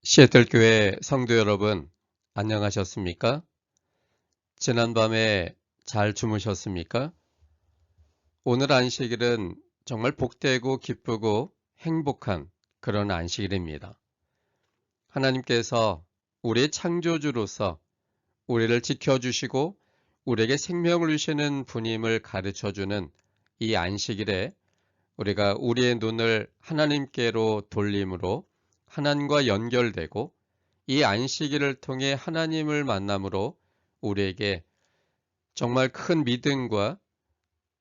시애틀 교회 성도 여러분, 안녕하셨습니까? 지난밤에 잘 주무셨습니까? 오늘 안식일은 정말 복되고 기쁘고 행복한 그런 안식일입니다. 하나님께서 우리의 창조주로서 우리를 지켜주시고 우리에게 생명을 주시는 분임을 가르쳐주는 이 안식일에 우리가 우리의 눈을 하나님께로 돌림으로 하나님과 연결되고 이 안식일을 통해 하나님을 만남으로 우리에게 정말 큰 믿음과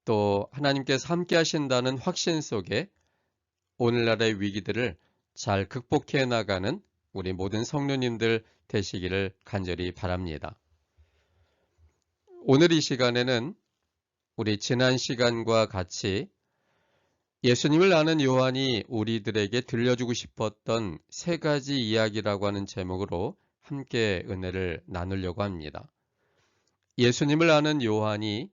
또 하나님께서 함께 하신다는 확신 속에 오늘날의 위기들을 잘 극복해 나가는 우리 모든 성도님들 되시기를 간절히 바랍니다. 오늘 이 시간에는 우리 지난 시간과 같이 예수님을 아는 요한이 우리들에게 들려주고 싶었던 세 가지 이야기라고 하는 제목으로 함께 은혜를 나누려고 합니다. 예수님을 아는 요한이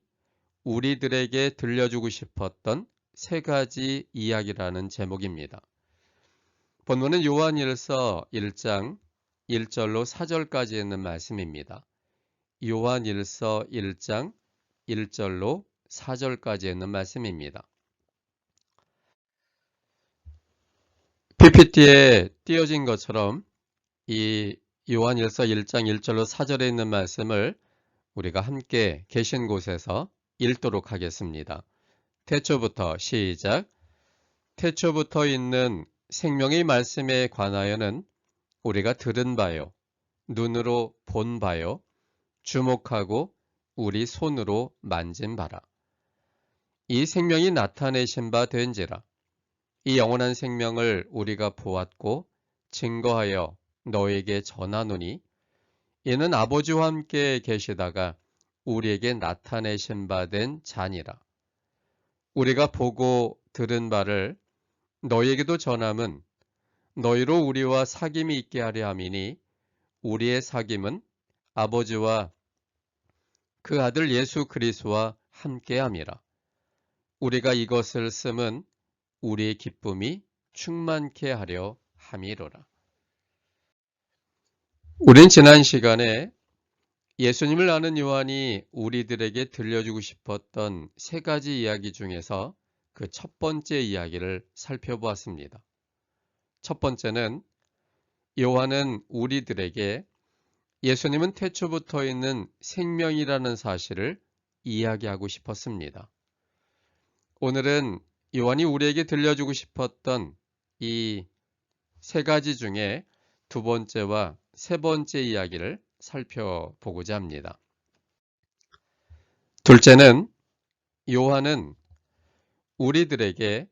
우리들에게 들려주고 싶었던 세 가지 이야기라는 제목입니다. 본문은 요한일서 1장 1절로 4절까지 있는 말씀입니다. 요한일서 1장 1절로 4절까지 있는 말씀입니다. PPT에 띄어진 것처럼 이 요한일서 1장 1절로 4절에 있는 말씀을 우리가 함께 계신 곳에서 읽도록 하겠습니다. 태초부터 시작. 태초부터 있는 생명의 말씀에 관하여는 우리가 들은 바요, 눈으로 본 바요, 주목하고 우리 손으로 만진 바라. 이 생명이 나타내신 바 된지라. 이 영원한 생명을 우리가 보았고 증거하여 너에게 전하노니 이는 아버지와 함께 계시다가 우리에게 나타내신 바 된 자니라. 우리가 보고 들은 바를 너희에게도 전함은 너희로 우리와 사귐이 있게 하려 함이니 우리의 사귐은 아버지와 그 아들 예수 그리스도와 함께 함이라. 우리가 이것을 쓰면 우리의 기쁨이 충만케 하려 함이로라. 우린 지난 시간에 예수님을 아는 요한이 우리들에게 들려주고 싶었던 세 가지 이야기 중에서 그 첫 번째 이야기를 살펴보았습니다. 첫 번째는 요한은 우리들에게 예수님은 태초부터 있는 생명이라는 사실을 이야기하고 싶었습니다. 오늘은 요한이 우리에게 들려주고 싶었던 이 세 가지 중에 두 번째와 세 번째 이야기를 살펴보고자 합니다. 둘째는 요한은 우리들에게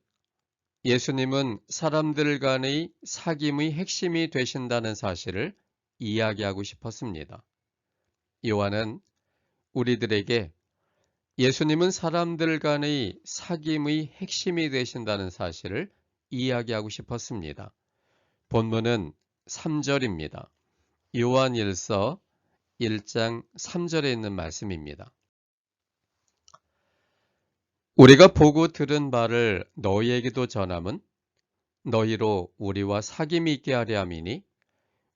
예수님은 사람들 간의 사귐의 핵심이 되신다는 사실을 이야기하고 싶었습니다. 요한은 우리들에게 예수님은 사람들 간의 사귐의 핵심이 되신다는 사실을 이야기하고 싶었습니다. 본문은 3절입니다. 요한일서 1장 3절에 있는 말씀입니다. 우리가 보고 들은 바를 너희에게도 전함은 너희로 우리와 사귐이 있게 하려 함이니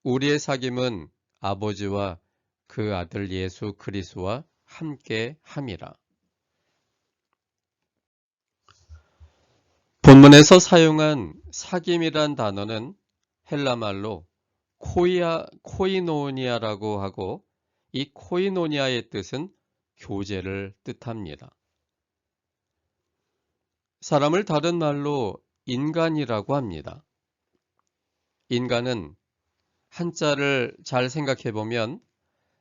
우리의 사귐은 아버지와 그 아들 예수 그리스도와 함께 함이라. 본문에서 사용한 사귐이란 단어는 헬라말로 코이노니아라고 하고 이 코이노니아의 뜻은 교제를 뜻합니다. 사람을 다른 말로 인간이라고 합니다. 인간은 한자를 잘 생각해 보면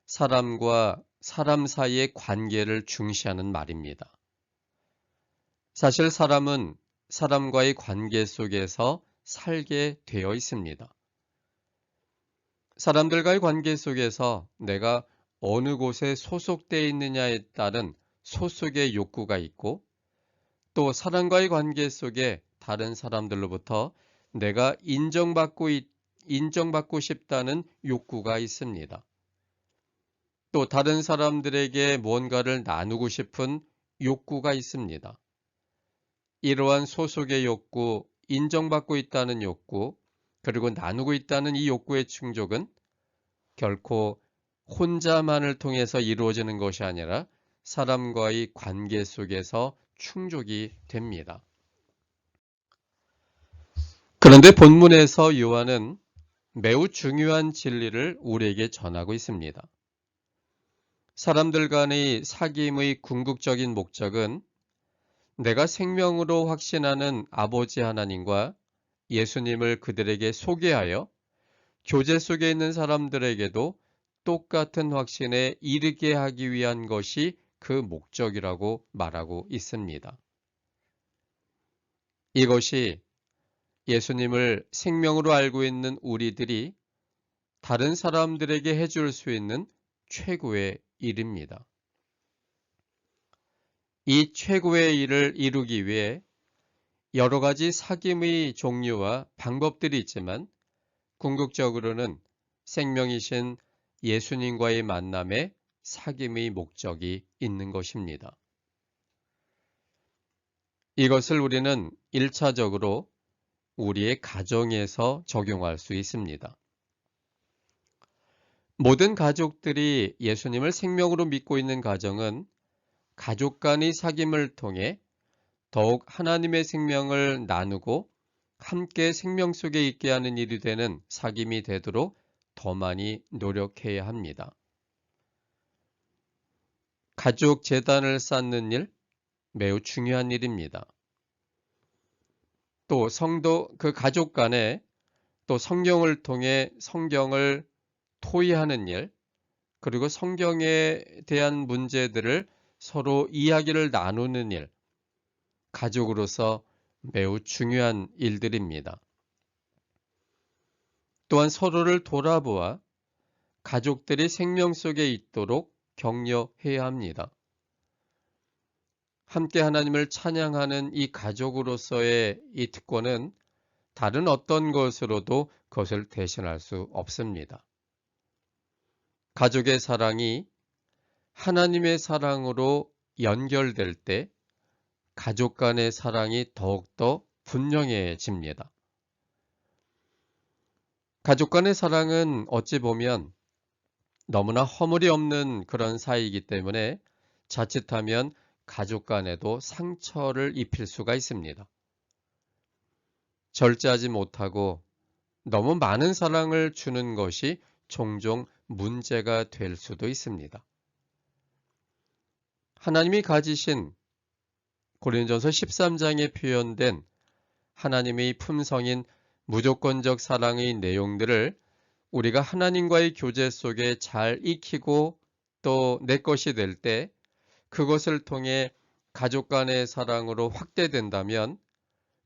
사람과 사람 사이의 관계를 중시하는 말입니다. 사실 사람은 사람과의 관계 속에서 살게 되어 있습니다. 사람들과의 관계 속에서 내가 어느 곳에 소속되어 있느냐에 따른 소속의 욕구가 있고 또 사람과의 관계 속에 다른 사람들로부터 내가 인정받고 싶다는 욕구가 있습니다. 또 다른 사람들에게 뭔가를 나누고 싶은 욕구가 있습니다. 이러한 소속의 욕구, 인정받고 있다는 욕구, 그리고 나누고 있다는 이 욕구의 충족은 결코 혼자만을 통해서 이루어지는 것이 아니라 사람과의 관계 속에서 충족이 됩니다. 그런데 본문에서 요한은 매우 중요한 진리를 우리에게 전하고 있습니다. 사람들 간의 사귐의 궁극적인 목적은 내가 생명으로 확신하는 아버지 하나님과 예수님을 그들에게 소개하여 교제 속에 있는 사람들에게도 똑같은 확신에 이르게 하기 위한 것이 그 목적이라고 말하고 있습니다. 이것이 예수님을 생명으로 알고 있는 우리들이 다른 사람들에게 해줄 수 있는 최고의 일입니다. 이 최고의 일을 이루기 위해 여러 가지 사귐의 종류와 방법들이 있지만 궁극적으로는 생명이신 예수님과의 만남에 사귐의 목적이 있는 것입니다. 이것을 우리는 1차적으로 우리의 가정에서 적용할 수 있습니다. 모든 가족들이 예수님을 생명으로 믿고 있는 가정은 가족 간의 사귐을 통해 더욱 하나님의 생명을 나누고 함께 생명 속에 있게 하는 일이 되는 사귐이 되도록 더 많이 노력해야 합니다. 가족 재단을 쌓는 일, 매우 중요한 일입니다. 또 성도, 그 가족 간에 또 성경을 통해 성경을 토의하는 일, 그리고 성경에 대한 문제들을 서로 이야기를 나누는 일, 가족으로서 매우 중요한 일들입니다. 또한 서로를 돌아보아 가족들이 생명 속에 있도록 격려해야 합니다. 함께 하나님을 찬양하는 이 가족으로서의 이 특권은 다른 어떤 것으로도 그것을 대신할 수 없습니다. 가족의 사랑이 하나님의 사랑으로 연결될 때 가족 간의 사랑이 더욱더 분명해집니다. 가족 간의 사랑은 어찌 보면 너무나 허물이 없는 그런 사이이기 때문에 자칫하면 가족 간에도 상처를 입힐 수가 있습니다. 절제하지 못하고 너무 많은 사랑을 주는 것이 종종 문제가 될 수도 있습니다. 하나님이 가지신 고린도전서 13장에 표현된 하나님의 품성인 무조건적 사랑의 내용들을 우리가 하나님과의 교제 속에 잘 익히고 또 내 것이 될 때 그것을 통해 가족 간의 사랑으로 확대된다면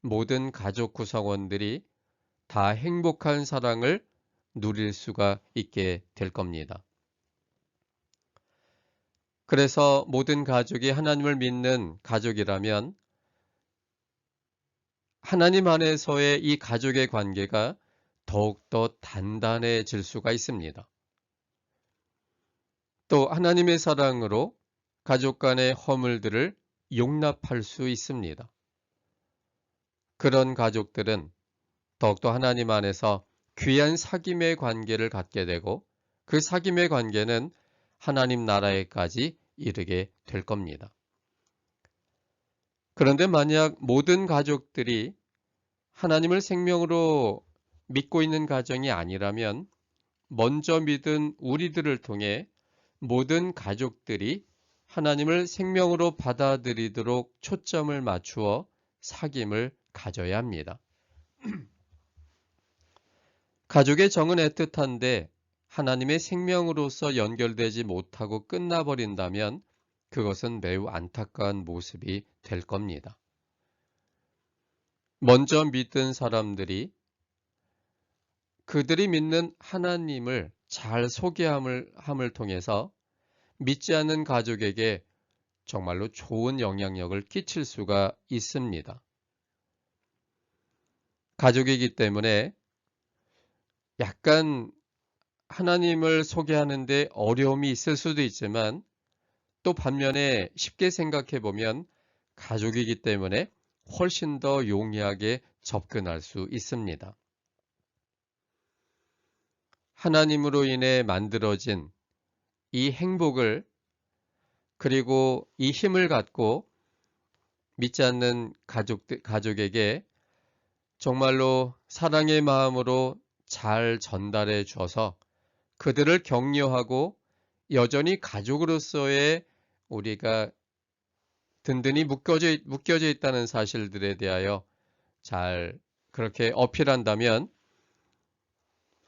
모든 가족 구성원들이 다 행복한 사랑을 누릴 수가 있게 될 겁니다. 그래서 모든 가족이 하나님을 믿는 가족이라면 하나님 안에서의 이 가족의 관계가 더욱더 단단해질 수가 있습니다. 또 하나님의 사랑으로 가족 간의 허물들을 용납할 수 있습니다. 그런 가족들은 더욱더 하나님 안에서 귀한 사귐의 관계를 갖게 되고 그 사귐의 관계는 하나님 나라에까지 이르게 될 겁니다. 그런데 만약 모든 가족들이 하나님을 생명으로 믿고 있는 가정이 아니라면 먼저 믿은 우리들을 통해 모든 가족들이 하나님을 생명으로 받아들이도록 초점을 맞추어 사귐을 가져야 합니다. 가족의 정은 애틋한데 하나님의 생명으로서 연결되지 못하고 끝나버린다면 그것은 매우 안타까운 모습이 될 겁니다. 먼저 믿은 사람들이 그들이 믿는 하나님을 잘 소개함을 통해서 믿지 않는 가족에게 정말로 좋은 영향력을 끼칠 수가 있습니다. 가족이기 때문에 약간 하나님을 소개하는데 어려움이 있을 수도 있지만 또 반면에 쉽게 생각해 보면 가족이기 때문에 훨씬 더 용이하게 접근할 수 있습니다. 하나님으로 인해 만들어진 이 행복을 그리고 이 힘을 갖고 믿지 않는 가족에게 정말로 사랑의 마음으로 잘 전달해 줘서 그들을 격려하고 여전히 가족으로서의 우리가 든든히 묶여져 있다는 사실들에 대하여 잘 그렇게 어필한다면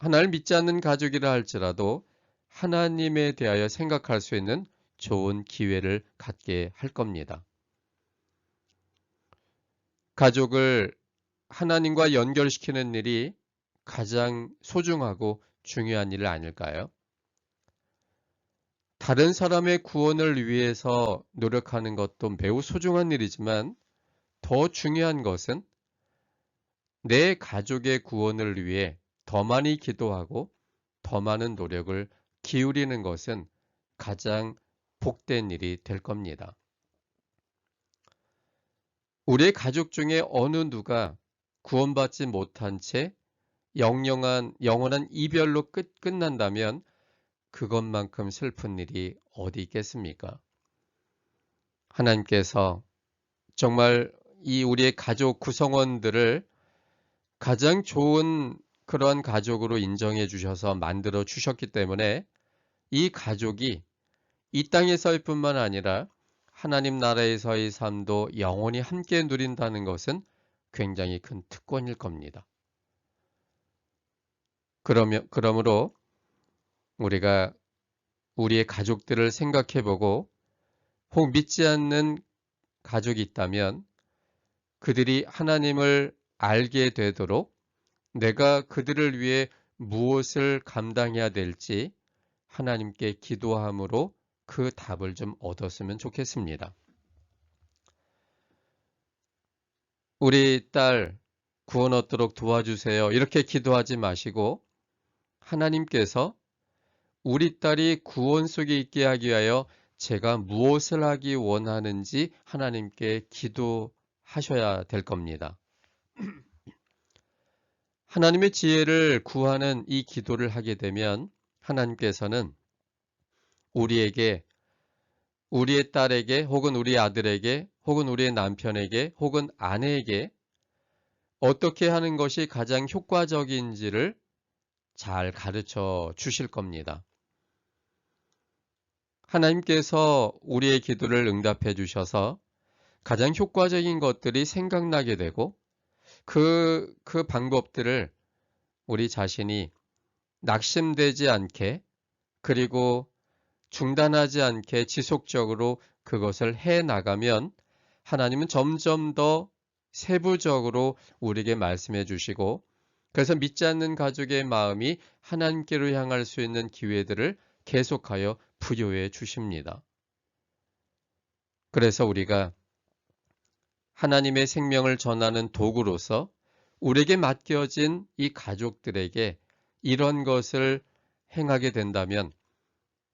하나를 믿지 않는 가족이라 할지라도 하나님에 대하여 생각할 수 있는 좋은 기회를 갖게 할 겁니다. 가족을 하나님과 연결시키는 일이 가장 소중하고 중요한 일 아닐까요? 다른 사람의 구원을 위해서 노력하는 것도 매우 소중한 일이지만 더 중요한 것은 내 가족의 구원을 위해 더 많이 기도하고 더 많은 노력을 기울이는 것은 가장 복된 일이 될 겁니다. 우리의 가족 중에 어느 누가 구원받지 못한 채 영원한 이별로 끝난다면 그것만큼 슬픈 일이 어디 있겠습니까? 하나님께서 정말 이 우리의 가족 구성원들을 가장 좋은 그런 가족으로 인정해 주셔서 만들어 주셨기 때문에 이 가족이 이 땅에서의 뿐만 아니라 하나님 나라에서의 삶도 영원히 함께 누린다는 것은 굉장히 큰 특권일 겁니다. 그러므로 우리가 우리의 가족들을 생각해 보고 혹 믿지 않는 가족이 있다면 그들이 하나님을 알게 되도록 내가 그들을 위해 무엇을 감당해야 될지 하나님께 기도함으로 그 답을 좀 얻었으면 좋겠습니다. 우리 딸 구원 얻도록 도와주세요. 이렇게 기도하지 마시고 하나님께서 우리 딸이 구원 속에 있게 하기 위하여 제가 무엇을 하기 원하는지 하나님께 기도하셔야 될 겁니다. 하나님의 지혜를 구하는 이 기도를 하게 되면 하나님께서는 우리에게, 우리의 딸에게, 혹은 우리 아들에게, 혹은 우리의 남편에게, 혹은 아내에게 어떻게 하는 것이 가장 효과적인지를 잘 가르쳐 주실 겁니다. 하나님께서 우리의 기도를 응답해 주셔서 가장 효과적인 것들이 생각나게 되고 그 방법들을 우리 자신이 낙심되지 않게 그리고 중단하지 않게 지속적으로 그것을 해 나가면 하나님은 점점 더 세부적으로 우리에게 말씀해 주시고 그래서 믿지 않는 가족의 마음이 하나님께로 향할 수 있는 기회들을 계속하여 부여해 주십니다. 그래서 우리가 하나님의 생명을 전하는 도구로서 우리에게 맡겨진 이 가족들에게 이런 것을 행하게 된다면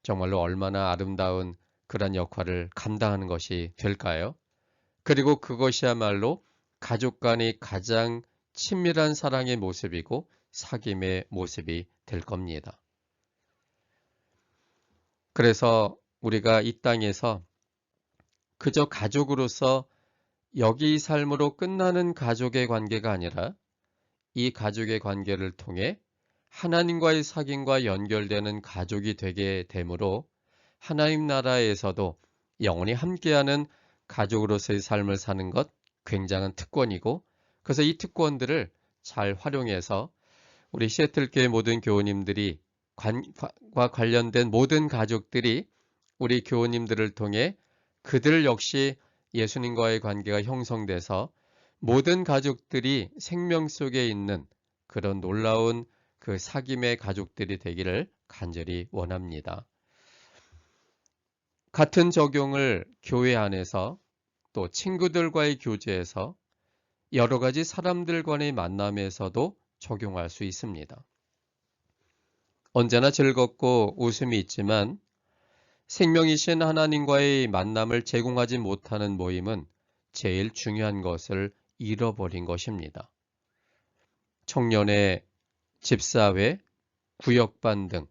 정말로 얼마나 아름다운 그런 역할을 감당하는 것이 될까요? 그리고 그것이야말로 가족 간의 가장 친밀한 사랑의 모습이고 사귐의 모습이 될 겁니다. 그래서 우리가 이 땅에서 그저 가족으로서 여기 삶으로 끝나는 가족의 관계가 아니라 이 가족의 관계를 통해 하나님과의 사귐과 연결되는 가족이 되게 되므로 하나님 나라에서도 영원히 함께하는 가족으로서의 삶을 사는 것 굉장한 특권이고 그래서 이 특권들을 잘 활용해서 우리 시애틀 교회 모든 교우님들이 과 관련된 모든 가족들이 우리 교우님들을 통해 그들 역시 예수님과의 관계가 형성돼서 모든 가족들이 생명 속에 있는 그런 놀라운 그 사귐의 가족들이 되기를 간절히 원합니다. 같은 적용을 교회 안에서 또 친구들과의 교제에서 여러 가지 사람들 간의 만남에서도 적용할 수 있습니다. 언제나 즐겁고 웃음이 있지만 생명이신 하나님과의 만남을 제공하지 못하는 모임은 제일 중요한 것을 잃어버린 것입니다. 청년의 집사회, 구역반 등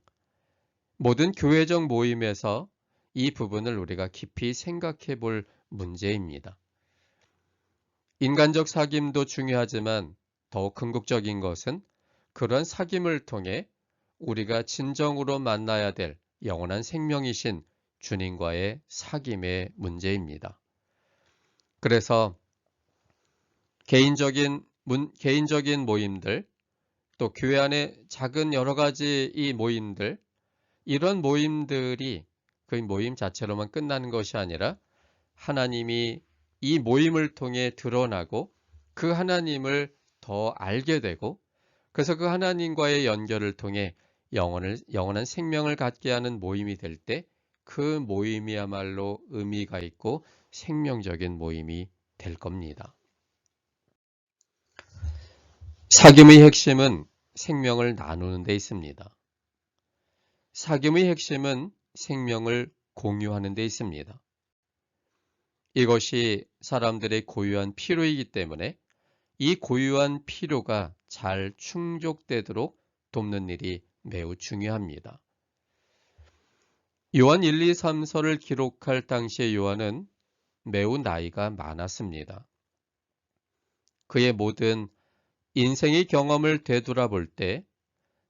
모든 교회적 모임에서 이 부분을 우리가 깊이 생각해 볼 문제입니다. 인간적 사귐도 중요하지만 더욱 궁극적인 것은 그런 사귐을 통해 우리가 진정으로 만나야 될 영원한 생명이신 주님과의 사귐의 문제입니다. 그래서 개인적인 모임들, 또 교회 안에 작은 여러 가지 이 모임들, 이런 모임들이 그 모임 자체로만 끝나는 것이 아니라 하나님이 이 모임을 통해 드러나고 그 하나님을 더 알게 되고, 그래서 그 하나님과의 연결을 통해 영원한 생명을 갖게 하는 모임이 될 때 그 모임이야말로 의미가 있고 생명적인 모임이 될 겁니다. 사귐의 핵심은 생명을 나누는 데 있습니다. 사귐의 핵심은 생명을 공유하는 데 있습니다. 이것이 사람들의 고유한 필요이기 때문에 이 고유한 필요가 잘 충족되도록 돕는 일이 매우 중요합니다. 요한 1, 2, 3서를 기록할 당시의 요한은 매우 나이가 많았습니다. 그의 모든 인생의 경험을 되돌아볼 때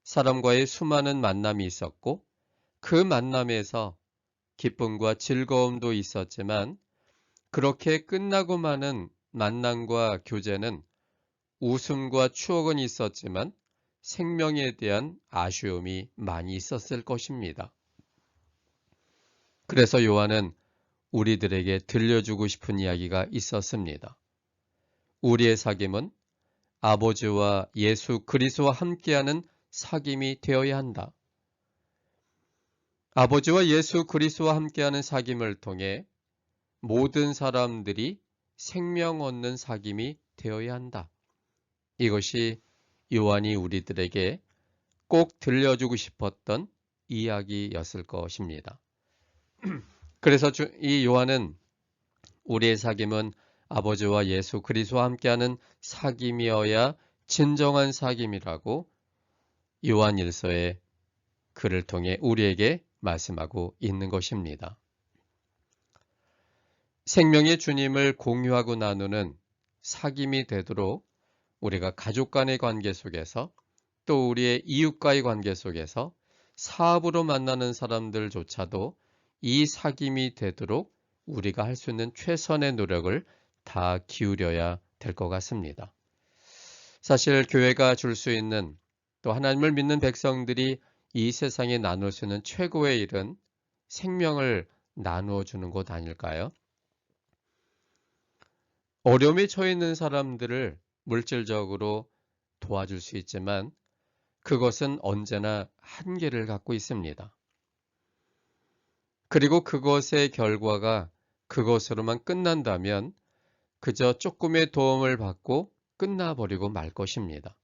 사람과의 수많은 만남이 있었고 그 만남에서 기쁨과 즐거움도 있었지만 그렇게 끝나고 마는 만남과 교제는 웃음과 추억은 있었지만 생명에 대한 아쉬움이 많이 있었을 것입니다. 그래서 요한은 우리들에게 들려주고 싶은 이야기가 있었습니다. 우리의 사귐은 아버지와 예수 그리스도와 함께하는 사귐이 되어야 한다. 아버지와 예수 그리스도와 함께하는 사귐을 통해 모든 사람들이 생명 얻는 사귐이 되어야 한다. 이것이 요한이 우리들에게 꼭 들려주고 싶었던 이야기였을 것입니다. 그래서 이 요한은 우리의 사귐은 아버지와 예수 그리스도와 함께하는 사귐이어야 진정한 사귐이라고 요한 1서의 글을 통해 우리에게 말씀하고 있는 것입니다. 생명의 주님을 공유하고 나누는 사귐이 되도록 우리가 가족 간의 관계 속에서 또 우리의 이웃과의 관계 속에서 사업으로 만나는 사람들조차도 이 사귐이 되도록 우리가 할 수 있는 최선의 노력을 다 기울여야 될 것 같습니다. 사실 교회가 줄 수 있는 또 하나님을 믿는 백성들이 이 세상에 나눌 수 있는 최고의 일은 생명을 나누어 주는 것 아닐까요? 어려움에 처해 있는 사람들을 물질적으로 도와줄 수 있지만 그것은 언제나 한계를 갖고 있습니다. 그리고 그것의 결과가 그것으로만 끝난다면 그저 조금의 도움을 받고 끝나버리고 말 것입니다.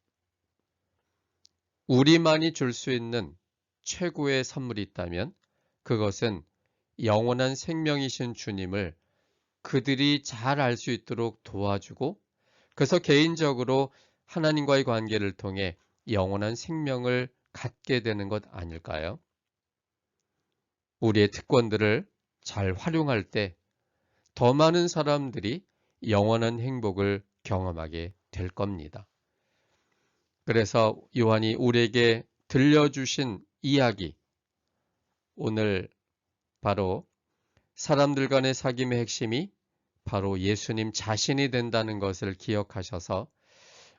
우리만이 줄 수 있는 최고의 선물이 있다면 그것은 영원한 생명이신 주님을 그들이 잘 알 수 있도록 도와주고 그래서 개인적으로 하나님과의 관계를 통해 영원한 생명을 갖게 되는 것 아닐까요? 우리의 특권들을 잘 활용할 때 더 많은 사람들이 영원한 행복을 경험하게 될 겁니다. 그래서 요한이 우리에게 들려주신 이야기, 오늘 바로 사람들 간의 사귐의 핵심이 바로 예수님 자신이 된다는 것을 기억하셔서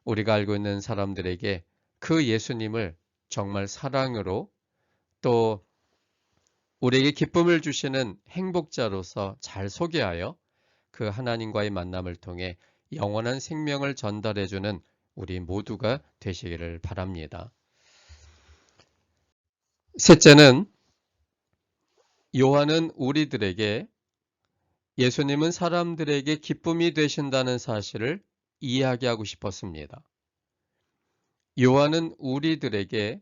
우리가 알고 있는 사람들에게 그 예수님을 정말 사랑으로 또 우리에게 기쁨을 주시는 행복자로서 잘 소개하여 그 하나님과의 만남을 통해 영원한 생명을 전달해주는 우리 모두가 되시기를 바랍니다. 셋째는 요한은 우리들에게 예수님은 사람들에게 기쁨이 되신다는 사실을 이야기하고 싶었습니다. 요한은 우리들에게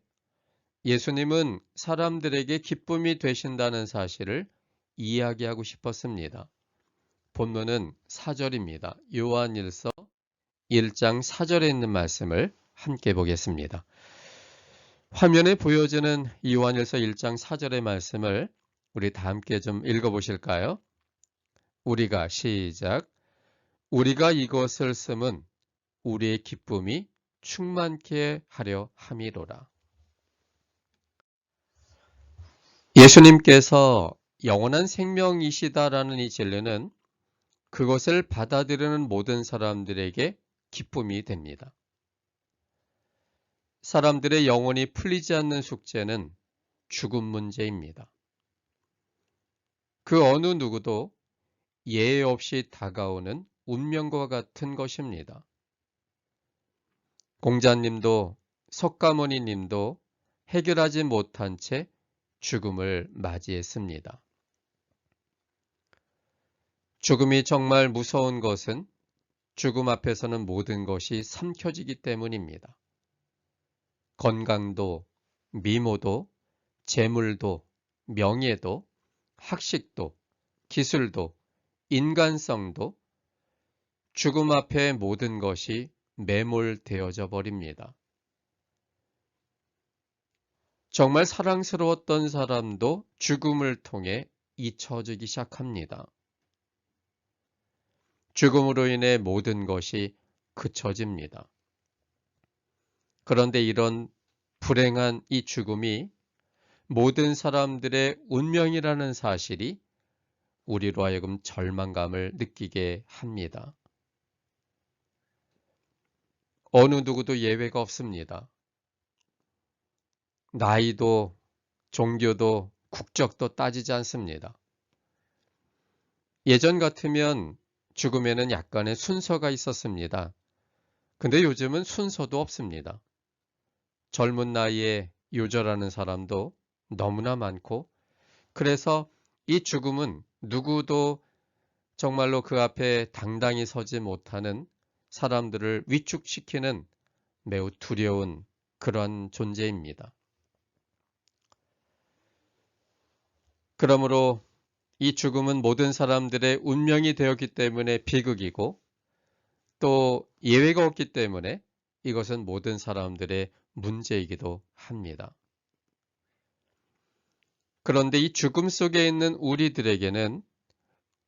예수님은 사람들에게 기쁨이 되신다는 사실을 이야기하고 싶었습니다. 본문은 4절입니다. 요한1서 1장 4절에 있는 말씀을 함께 보겠습니다. 화면에 보여지는 요한일서 1장 4절의 말씀을 우리 다 함께 좀 읽어보실까요? 시작. 우리가 이것을 쓰면 우리의 기쁨이 충만케 하려 함이로라. 예수님께서 영원한 생명이시다라는 이 진리는 그것을 받아들이는 모든 사람들에게 기쁨이 됩니다. 사람들의 영혼이 풀리지 않는 숙제는 죽음 문제입니다. 그 어느 누구도 예외 없이 다가오는 운명과 같은 것입니다. 공자님도 석가모니님도 해결하지 못한 채 죽음을 맞이했습니다. 죽음이 정말 무서운 것은 죽음 앞에서는 모든 것이 삼켜지기 때문입니다. 건강도, 미모도, 재물도, 명예도, 학식도, 기술도, 인간성도 죽음 앞에 모든 것이 매몰되어져 버립니다. 정말 사랑스러웠던 사람도 죽음을 통해 잊혀지기 시작합니다. 죽음으로 인해 모든 것이 그쳐집니다. 그런데 이런 불행한 이 죽음이 모든 사람들의 운명이라는 사실이 우리로 하여금 절망감을 느끼게 합니다. 어느 누구도 예외가 없습니다. 나이도, 종교도, 국적도 따지지 않습니다. 예전 같으면 죽음에는 약간의 순서가 있었습니다. 근데 요즘은 순서도 없습니다. 젊은 나이에 요절하는 사람도 너무나 많고, 그래서 이 죽음은 누구도 정말로 그 앞에 당당히 서지 못하는 사람들을 위축시키는 매우 두려운 그런 존재입니다. 그러므로 이 죽음은 모든 사람들의 운명이 되었기 때문에 비극이고 또 예외가 없기 때문에 이것은 모든 사람들의 문제이기도 합니다. 그런데 이 죽음 속에 있는 우리들에게는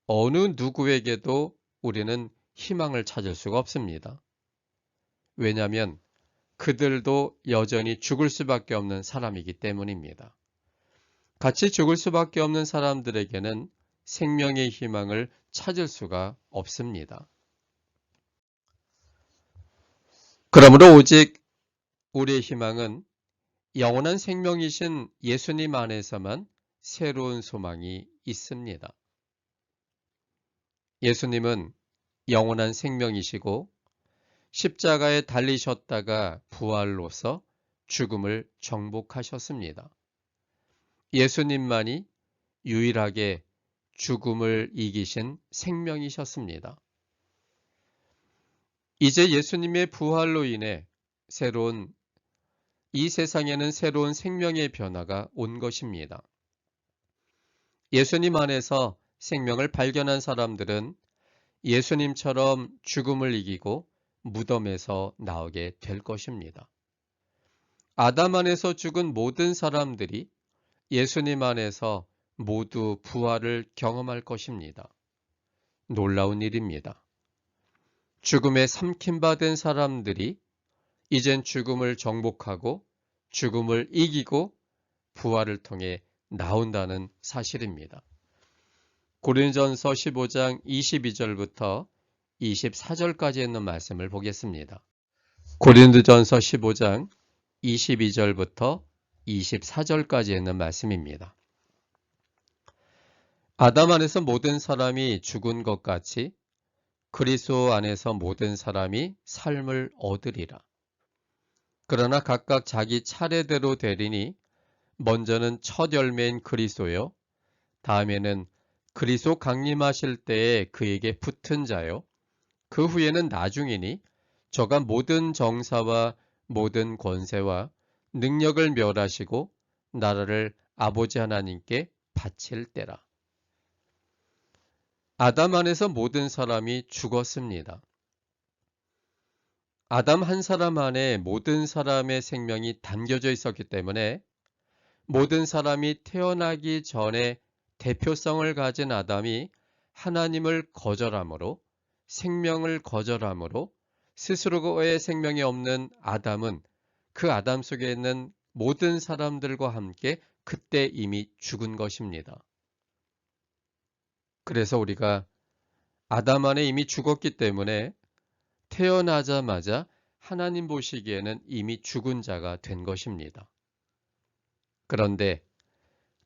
어느 누구에게도 우리는 희망을 찾을 수가 없습니다. 왜냐하면 그들도 여전히 죽을 수밖에 없는 사람이기 때문입니다. 같이 죽을 수밖에 없는 사람들에게는 생명의 희망을 찾을 수가 없습니다. 그러므로 오직 우리의 희망은 영원한 생명이신 예수님 안에서만 새로운 소망이 있습니다. 예수님은 영원한 생명이시고 십자가에 달리셨다가 부활로서 죽음을 정복하셨습니다. 예수님만이 유일하게 죽음을 이기신 생명이셨습니다. 이제 예수님의 부활로 인해 이 세상에는 새로운 생명의 변화가 온 것입니다. 예수님 안에서 생명을 발견한 사람들은 예수님처럼 죽음을 이기고 무덤에서 나오게 될 것입니다. 아담 안에서 죽은 모든 사람들이 예수님 안에서 모두 부활을 경험할 것입니다. 놀라운 일입니다. 죽음에 삼킴받은 사람들이 이젠 죽음을 정복하고 죽음을 이기고 부활을 통해 나온다는 사실입니다. 고린도전서 15장 22절부터 24절까지 있는 말씀을 보겠습니다. 고린도전서 15장 22절부터 24절까지 있는 말씀입니다. 아담 안에서 모든 사람이 죽은 것 같이 그리스도 안에서 모든 사람이 삶을 얻으리라. 그러나 각각 자기 차례대로 되리니 먼저는 첫 열매인 그리스도요, 다음에는 그리스도 강림하실 때에 그에게 붙은 자요, 그 후에는 나중이니 저가 모든 정사와 모든 권세와 능력을 멸하시고 나라를 아버지 하나님께 바칠 때라. 아담 안에서 모든 사람이 죽었습니다. 아담 한 사람 안에 모든 사람의 생명이 담겨져 있었기 때문에 모든 사람이 태어나기 전에 대표성을 가진 아담이 하나님을 거절함으로, 생명을 거절함으로 스스로의 생명이 없는 아담은 그 아담 속에 있는 모든 사람들과 함께 그때 이미 죽은 것입니다. 그래서 우리가 아담 안에 이미 죽었기 때문에 태어나자마자 하나님 보시기에는 이미 죽은 자가 된 것입니다. 그런데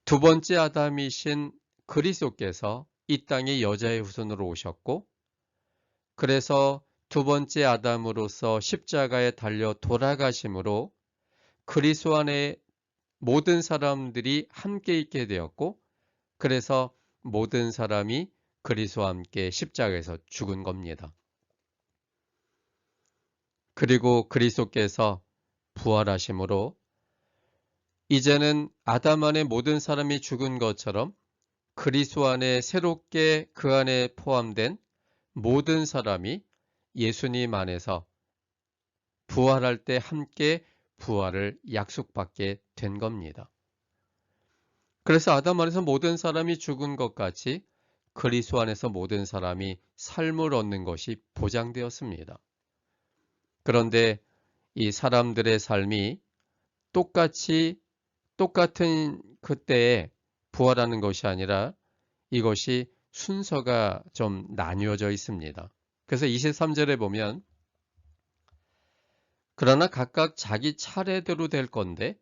두 번째 아담이신 그리스도께서 이 땅에 여자의 후손으로 오셨고, 그래서 두 번째 아담으로서 십자가에 달려 돌아가심으로 그리스도 안에 모든 사람들이 함께 있게 되었고, 그래서 모든 사람이 그리스도와 함께 십자가에서 죽은 겁니다. 그리고 그리스도께서 부활하심으로 이제는 아담 안에 모든 사람이 죽은 것처럼 그리스도 안에 새롭게 그 안에 포함된 모든 사람이 예수님 안에서 부활할 때 함께 부활을 약속받게 된 겁니다. 그래서 아담 안에서 모든 사람이 죽은 것 같이 그리스도 안에서 모든 사람이 삶을 얻는 것이 보장되었습니다. 그런데 이 사람들의 삶이 똑같은 그때에 부활하는 것이 아니라 이것이 순서가 좀 나뉘어져 있습니다. 그래서 23절에 보면 그러나 각각 자기 차례대로 될 건데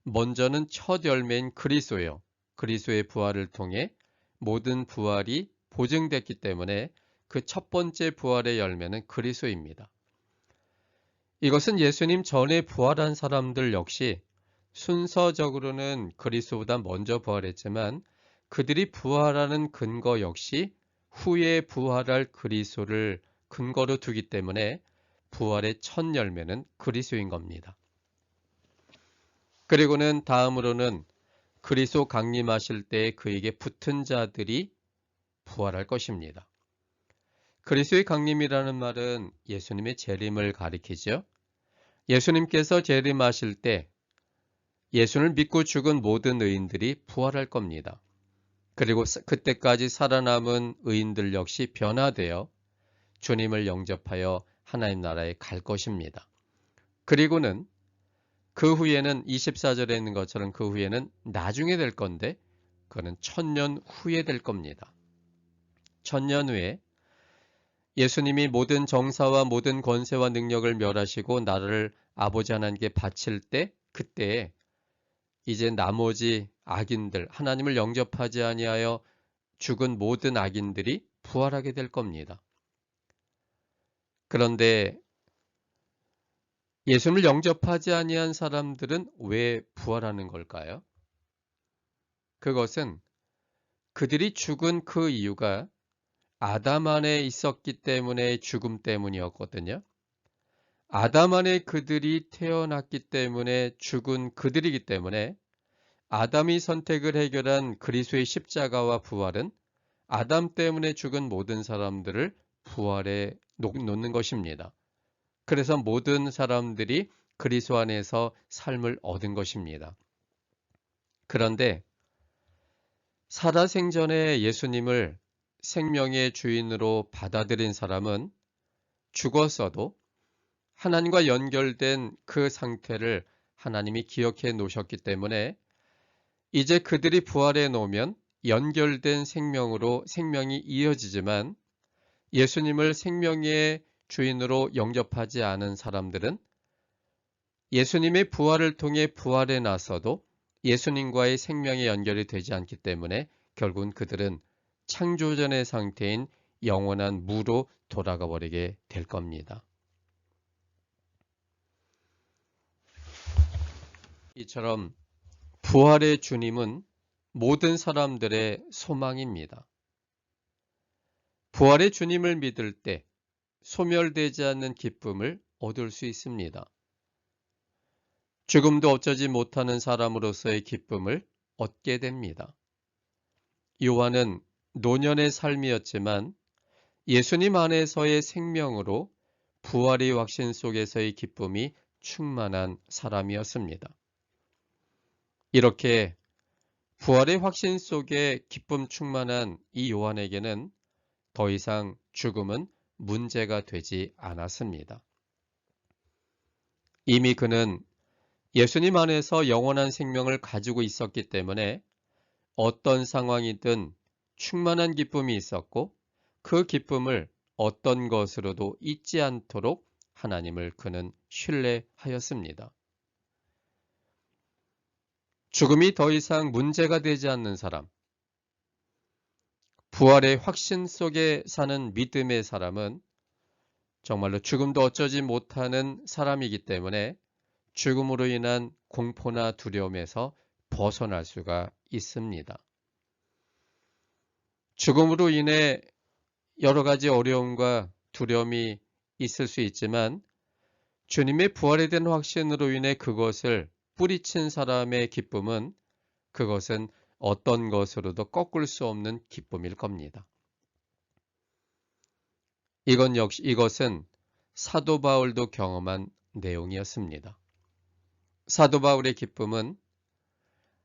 먼저는 첫 열매인 그리스도요. 그리스도의 부활을 통해 모든 부활이 보증됐기 때문에 그 첫 번째 부활의 열매는 그리스도입니다. 이것은 예수님 전에 부활한 사람들 역시 순서적으로는 그리스도보다 먼저 부활했지만 그들이 부활하는 근거 역시 후에 부활할 그리스도를 근거로 두기 때문에 부활의 첫 열매는 그리스도인 겁니다. 그리고는 다음으로는 그리스도 강림하실 때 그에게 붙은 자들이 부활할 것입니다. 그리스도의 강림이라는 말은 예수님의 재림을 가리키죠. 예수님께서 재림하실 때 예수를 믿고 죽은 모든 의인들이 부활할 겁니다. 그리고 그때까지 살아남은 의인들 역시 변화되어 주님을 영접하여 하나님 나라에 갈 것입니다. 그리고는 그 후에는 24절에 있는 것처럼 그 후에는 나중에 될 건데 그거는 1000년 후에 될 겁니다. 1000년 후에 예수님이 모든 정사와 모든 권세와 능력을 멸하시고 나라를 아버지 하나님께 바칠 때 그때에 이제 나머지 악인들, 하나님을 영접하지 아니하여 죽은 모든 악인들이 부활하게 될 겁니다. 그런데 예수님을 영접하지 아니한 사람들은 왜 부활하는 걸까요? 그것은 그들이 죽은 그 이유가 아담 안에 있었기 때문에 죽음 때문이었거든요. 아담 안에 그들이 태어났기 때문에 죽은 그들이기 때문에 아담이 선택을 해결한 그리스도의 십자가와 부활은 아담 때문에 죽은 모든 사람들을 부활에 놓는 것입니다. 그래서 모든 사람들이 그리스도 안에서 삶을 얻은 것입니다. 그런데 살아생전에 예수님을 생명의 주인으로 받아들인 사람은 죽었어도 하나님과 연결된 그 상태를 하나님이 기억해 놓으셨기 때문에 이제 그들이 부활해 놓으면 연결된 생명으로 생명이 이어지지만 예수님을 생명의 주인으로 영접하지 않은 사람들은 예수님의 부활을 통해 부활해 나서도 예수님과의 생명이 연결이 되지 않기 때문에 결국은 그들은 창조전의 상태인 영원한 무로 돌아가 버리게 될 겁니다. 이처럼 부활의 주님은 모든 사람들의 소망입니다. 부활의 주님을 믿을 때 소멸되지 않는 기쁨을 얻을 수 있습니다. 죽음도 어쩌지 못하는 사람으로서의 기쁨을 얻게 됩니다. 요한은 노년의 삶이었지만 예수님 안에서의 생명으로 부활의 확신 속에서의 기쁨이 충만한 사람이었습니다. 이렇게 부활의 확신 속에 기쁨 충만한 이 요한에게는 더 이상 죽음은 문제가 되지 않았습니다. 이미 그는 예수님 안에서 영원한 생명을 가지고 있었기 때문에 어떤 상황이든 충만한 기쁨이 있었고 그 기쁨을 어떤 것으로도 잊지 않도록 하나님을 그는 신뢰하였습니다. 죽음이 더 이상 문제가 되지 않는 사람, 부활의 확신 속에 사는 믿음의 사람은 정말로 죽음도 어쩌지 못하는 사람이기 때문에 죽음으로 인한 공포나 두려움에서 벗어날 수가 있습니다. 죽음으로 인해 여러 가지 어려움과 두려움이 있을 수 있지만 주님의 부활에 대한 확신으로 인해 그것을 뿌리친 사람의 기쁨은 그것은 어떤 것으로도 꺾을 수 없는 기쁨일 겁니다. 이것은 사도 바울도 경험한 내용이었습니다. 사도 바울의 기쁨은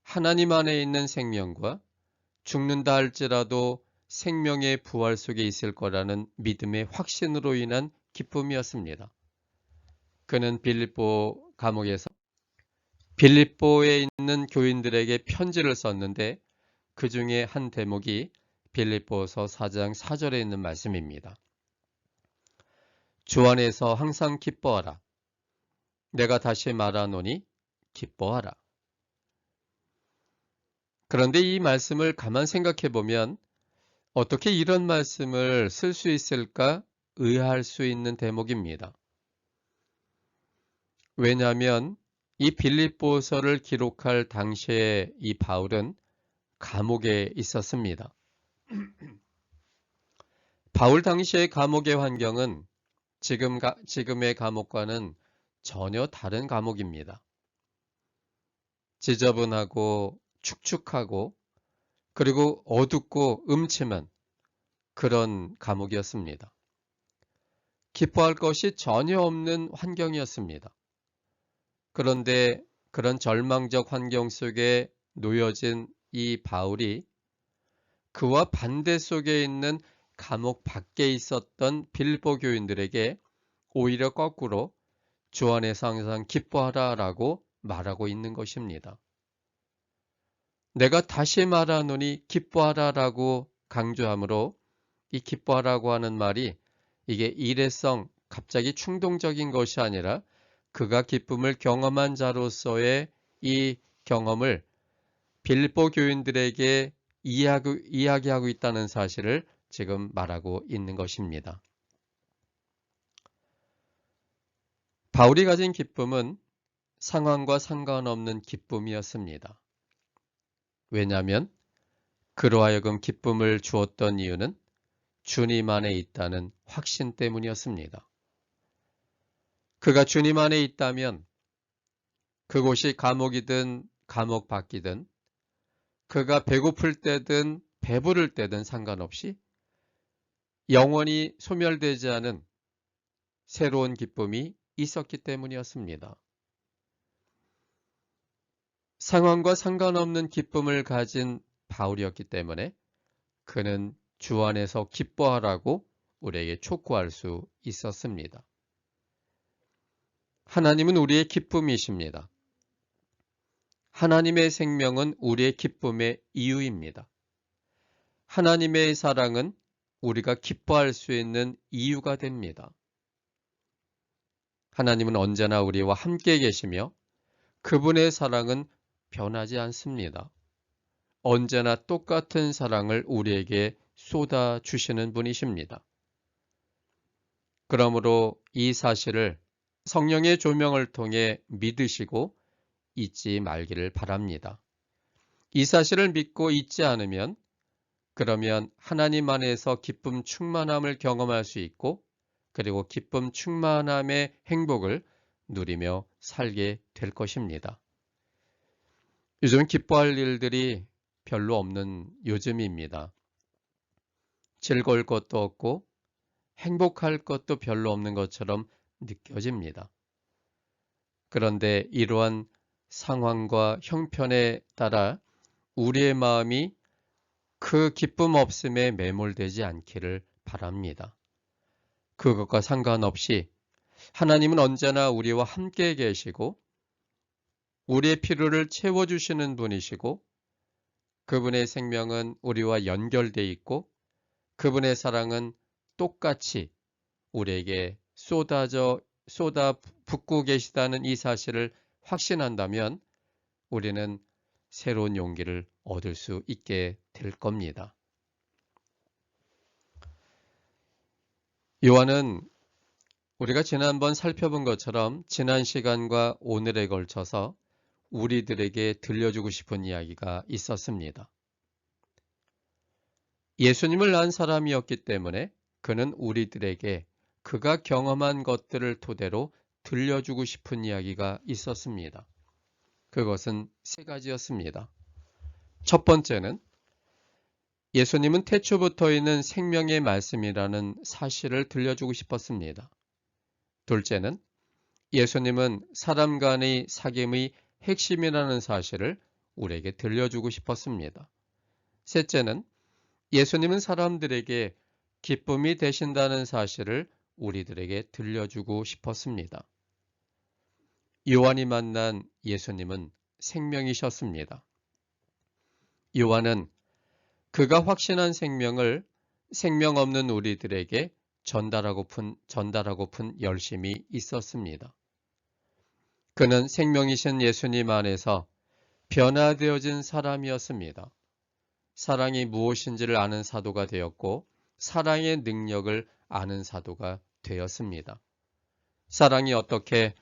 하나님 안에 있는 생명과 죽는다 할지라도 생명의 부활 속에 있을 거라는 믿음의 확신으로 인한 기쁨이었습니다. 그는 빌립보 감옥에서 빌립보에 있는 교인들에게 편지를 썼는데 그 중에 한 대목이 빌립보서 4장 4절에 있는 말씀입니다. 주 안에서 항상 기뻐하라. 내가 다시 말하노니 기뻐하라. 그런데 이 말씀을 가만 생각해 보면 어떻게 이런 말씀을 쓸 수 있을까 의아할 수 있는 대목입니다. 왜냐하면 이 빌립보서를 기록할 당시에 이 바울은 감옥에 있었습니다. 바울 당시의 감옥의 환경은 지금의 감옥과는 전혀 다른 감옥입니다. 지저분하고 축축하고 그리고 어둡고 음침한 그런 감옥이었습니다. 기뻐할 것이 전혀 없는 환경이었습니다. 그런데 그런 절망적 환경 속에 놓여진 이 바울이 그와 반대 속에 있는 감옥 밖에 있었던 빌립보 교인들에게 오히려 거꾸로 주 안에서 항상 기뻐하라 라고 말하고 있는 것입니다. 내가 다시 말하노니 기뻐하라 라고 강조하므로 이 기뻐하라고 하는 말이 이게 일회성 갑자기 충동적인 것이 아니라 그가 기쁨을 경험한 자로서의 이 경험을 빌립보 교인들에게 이야기하고 있다는 사실을 지금 말하고 있는 것입니다. 바울이 가진 기쁨은 상황과 상관없는 기쁨이었습니다. 왜냐하면 그로 하여금 기쁨을 주었던 이유는 주님 안에 있다는 확신 때문이었습니다. 그가 주님 안에 있다면 그곳이 감옥이든 감옥 밖이든 그가 배고플 때든 배부를 때든 상관없이 영원히 소멸되지 않은 새로운 기쁨이 있었기 때문이었습니다. 상황과 상관없는 기쁨을 가진 바울이었기 때문에 그는 주 안에서 기뻐하라고 우리에게 촉구할 수 있었습니다. 하나님은 우리의 기쁨이십니다. 하나님의 생명은 우리의 기쁨의 이유입니다. 하나님의 사랑은 우리가 기뻐할 수 있는 이유가 됩니다. 하나님은 언제나 우리와 함께 계시며 그분의 사랑은 변하지 않습니다. 언제나 똑같은 사랑을 우리에게 쏟아주시는 분이십니다. 그러므로 이 사실을 성령의 조명을 통해 믿으시고 잊지 말기를 바랍니다. 이 사실을 믿고 잊지 않으면 그러면 하나님 안에서 기쁨 충만함을 경험할 수 있고 그리고 기쁨 충만함의 행복을 누리며 살게 될 것입니다. 요즘 기뻐할 일들이 별로 없는 요즘입니다. 즐거울 것도 없고 행복할 것도 별로 없는 것처럼 느껴집니다. 그런데 이러한 상황과 형편에 따라 우리의 마음이 그 기쁨 없음에 매몰되지 않기를 바랍니다. 그것과 상관없이 하나님은 언제나 우리와 함께 계시고 우리의 필요를 채워주시는 분이시고 그분의 생명은 우리와 연결되어 있고 그분의 사랑은 똑같이 우리에게 쏟아붓고 계시다는 이 사실을 확신한다면 우리는 새로운 용기를 얻을 수 있게 될 겁니다. 요한은 우리가 지난번 살펴본 것처럼 지난 시간과 오늘에 걸쳐서 우리들에게 들려주고 싶은 이야기가 있었습니다. 예수님을 낳은 사람이었기 때문에 그는 우리들에게 그가 경험한 것들을 토대로 들려주고 싶은 이야기가 있었습니다. 그것은 세 가지였습니다. 첫 번째는 예수님은 태초부터 있는 생명의 말씀이라는 사실을 들려주고 싶었습니다. 둘째는 예수님은 사람 간의 사귐의 핵심이라는 사실을 우리에게 들려주고 싶었습니다. 셋째는 예수님은 사람들에게 기쁨이 되신다는 사실을 우리들에게 들려주고 싶었습니다. 요한이 만난 예수님은 생명이셨습니다. 요한은 그가 확신한 생명을 생명 없는 우리들에게 전달하고픈 열심이 있었습니다. 그는 생명이신 예수님 안에서 변화되어진 사람이었습니다. 사랑이 무엇인지를 아는 사도가 되었고 사랑의 능력을 아는 사도가 되었습니다. 사랑이 어떻게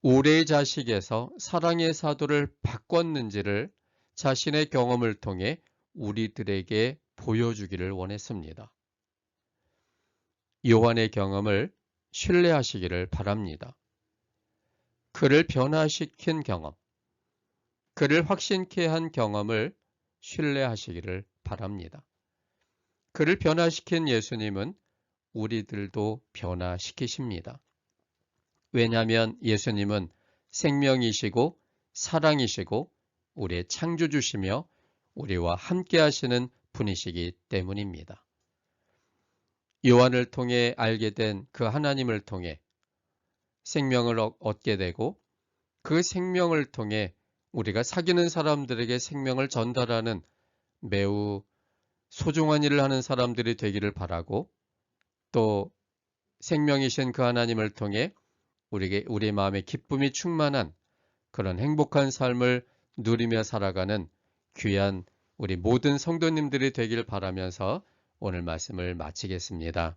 우리의 자식에서 사랑의 사도를 바꿨는지를 자신의 경험을 통해 우리들에게 보여주기를 원했습니다. 요한의 경험을 신뢰하시기를 바랍니다. 그를 변화시킨 경험, 그를 확신케 한 경험을 신뢰하시기를 바랍니다. 그를 변화시킨 예수님은 우리들도 변화시키십니다. 왜냐하면 예수님은 생명이시고 사랑이시고 우리의 창조주시며 우리와 함께 하시는 분이시기 때문입니다. 요한을 통해 알게 된 그 하나님을 통해 생명을 얻게 되고 그 생명을 통해 우리가 사귀는 사람들에게 생명을 전달하는 매우 소중한 일을 하는 사람들이 되기를 바라고 또 생명이신 그 하나님을 통해 우리 마음에 기쁨이 충만한 그런 행복한 삶을 누리며 살아가는 귀한 우리 모든 성도님들이 되길 바라면서 오늘 말씀을 마치겠습니다.